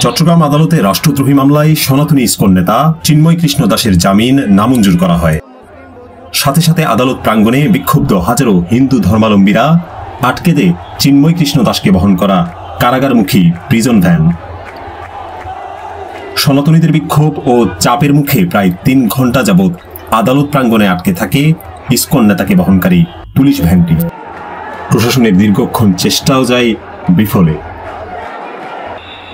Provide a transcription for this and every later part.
চট্টগ্রাম আদালতে রাষ্ট্রদ্রোহী মামলায় সনাতনী ইসকন নেতা চিন্ময় কৃষ্ণ দাসের জামিন নামঞ্জুর করা হয়। সাথে সাথে আদালত প্রাঙ্গণে বিক্ষুব্ধ হাজারো হিন্দু ধর্মাবলম্বীরা আটকে দেয় চিন্ময় কৃষ্ণ দাসকে বহন করা কারাগারমুখী প্রিজন ভ্যান। সনাতনীদের বিক্ষোভ ও চাপের মুখে প্রায় ৩ ঘণ্টা যাবৎ আদালত প্রাঙ্গণে আটকে থাকে ইসকন নেতাকে বহনকারী পুলিশ ভ্যানটি। প্রশাসনের দীর্ঘক্ষণ চেষ্টাও যায় বিফলে।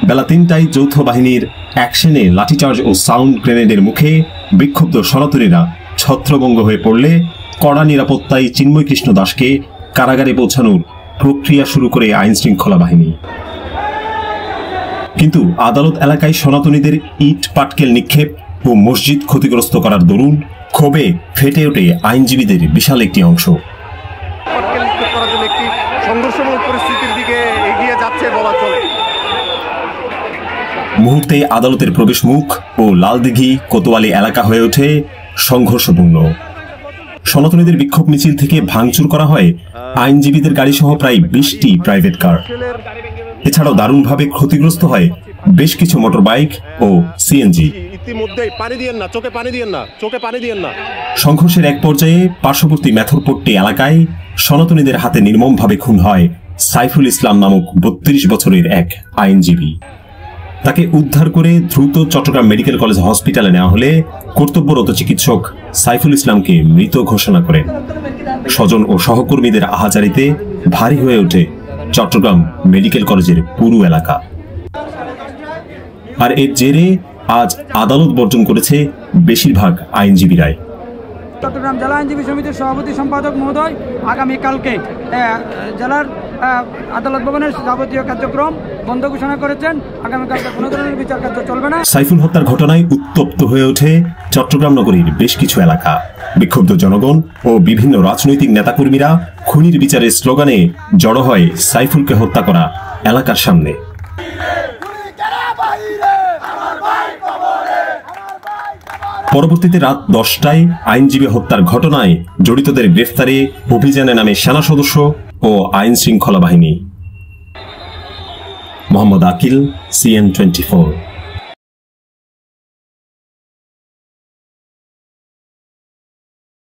বেলা ৩টায় যৌথ বাহিনীর অ্যাকশনে লাঠিচার্জ ও সাউন্ড গ্রেনেডের মুখে বিক্ষুব্ধ সনাতনীরা ছত্রভঙ্গ হয়ে পড়লে কড়া নিরাপত্তায় চিন্ময় কৃষ্ণ দাসকে কারাগারে পৌঁছানোর প্রক্রিয়া শুরু করে আইন শৃঙ্খলা বাহিনী। কিন্তু আদালত এলাকায় সনাতনীদের ইট পাটকেল নিক্ষেপ ও মসজিদ ক্ষতিগ্রস্ত করার দরুন ক্ষোভে ফেটে ওঠে আইনজীবীদের বিশাল একটি অংশ। মুহূর্তে আদালতের প্রবেশ মুখ ও লালদিঘি কোতোয়ালি এলাকা হয়ে ওঠে সংঘর্ষপূর্ণ। সনাতনীদের বিক্ষোভ মিছিল থেকে ভাঙচুর করা হয় আইনজীবীদের গাড়িসহ প্রায় ২০টি প্রাইভেট কার। এছাড়াও দারুণভাবে ক্ষতিগ্রস্ত হয় বেশ কিছু মোটর বাইক ও সিএনজি। সংঘর্ষের এক পর্যায়ে পার্শ্ববর্তী মেথরপট্টি এলাকায় সনাতনীদের হাতে নির্মমভাবে খুন হয় সাইফুল ইসলাম নামক ৩২ বছরের এক আইনজীবী। তাকে উদ্ধার করে দ্রুত চট্টগ্রাম মেডিকেল কলেজ হসপিটালে নেওয়া হলে কর্তব্যরত চিকিৎসক সাইফুল ইসলামকে মৃত ঘোষণা করেন। স্বজন ও সহকর্মীদের আহাজারিতে ভারী হয়ে ওঠে চট্টগ্রাম মেডিকেল কলেজের পুরো এলাকা। আর এর জেরে আজ আদালত বর্জন করেছে বেশিরভাগ আইনজীবীরাই। চট্টগ্রাম জেলা আইনজীবী সমিতির সভাপতি সম্পাদক মহোদয় আগামীকালকে জেলার আদালত ভবনের যাবতীয় কার্যক্রম বন্ধ ঘোষণা করেছেন। আগামীকালকে কোনো ধরনের বিচার কার্য চলবে না। সাইফুল হত্যার ঘটনায় উত্তপ্ত হয়ে ওঠে চট্টগ্রাম নগরীর বেশ কিছু এলাকা। বিক্ষুব্ধ জনগণ ও বিভিন্ন রাজনৈতিক নেতাকর্মীরা খুনির বিচারের স্লোগানে জড়ো হয় সাইফুলকে হত্যা করা এলাকার সামনে। পরবর্তীতে রাত 10টায় আইনজীবী হত্যার ঘটনায় জড়িতদের গ্রেফতারে অভিযানে নামে সেনা সদস্য ও আইন শৃঙ্খলা বাহিনী। মোহাম্মদ আকিল, CN24।